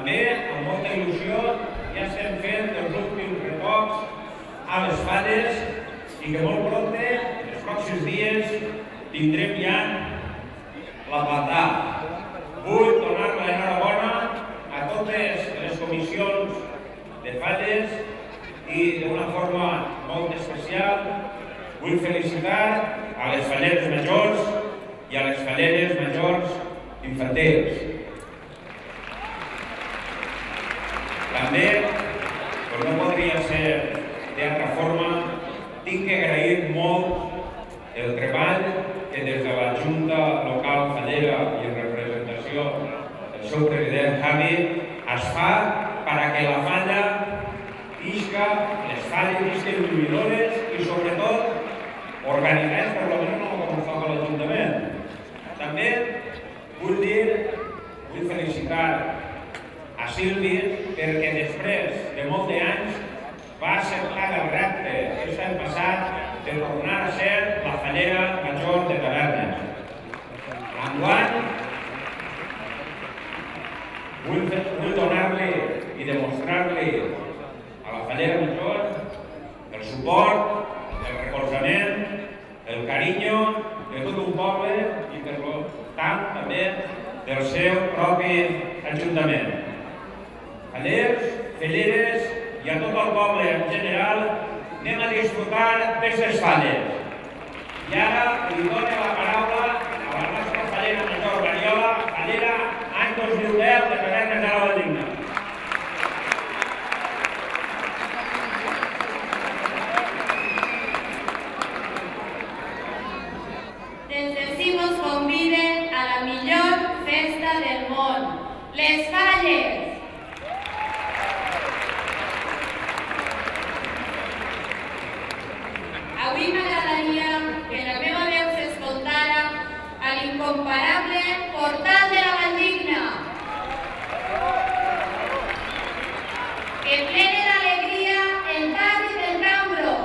També, amb molta il·lusió, ja estem fent els últims retocs a les falles i que molt prompte, els pròxims dies, tindrem ja la platà. Vull donar l'enhorabona a totes les comissions de falles i d'una forma molt especial vull felicitar a les falleres majors i a les falleres majors infantils. També, com no podria ser d'altra forma, tinc que agrair molt el treball que des de la Junta Local Fallera i en representació del seu president Javi es fa perquè la falla visca, les falles visquen lluïdores i sobretot organitzades per la misma com ho fa l'Ajuntament. També vull felicitar a Silvi perquè després de molts anys va acceptar el repte aquest any passat de tornar a ser la fallera major de Tavernes. Enguany vull donar-li i demostrar-li a la fallera major el suport, el recolzament, el carinyo de tot un poble i per tant també del seu propi ajuntament. Fallers, falleres i a tot el poble en general anem a disfrutar d'aquestes falles. I ara li dono la paraula a la nostra fallera major, Mariola, fallera any 2010 de Tavernes de la Valldigna. Des d'ací mos conviden a la millor festa del món, les falles. Avui m'agradaria que la meva veu s'escoltara a l'incomparable Portal de la Valldigna, que plena d'alegria el barri del Cambro,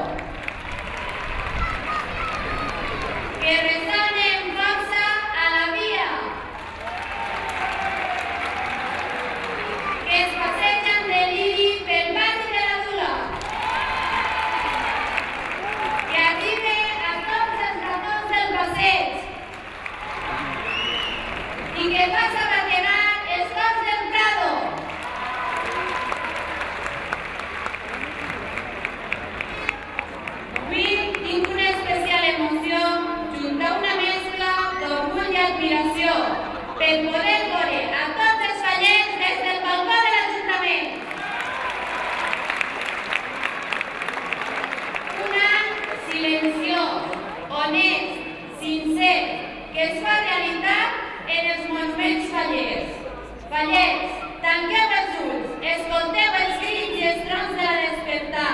que ressona amb força a la via, que es passeja en deliri pel barri de la Dula, que arriba a tots els racons del passeig i que passa batejant els cops del Prado. Avui tinc una especial emoció junt a una mescla d'orgull i admiració per poder veure a tots els fallers des del balcó de l'Ajuntament. Un any silenciós, honest, sincer, que es fa realitat en els moviments fallers. Fallers, tanqueu els ulls, escolteu els crits i els trons de la despertar.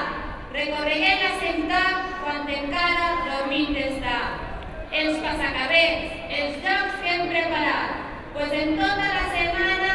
Recorregueu la ciutat quan encara dormint està. Els passacabers, els jocs que hem preparat, pues en tota la setmana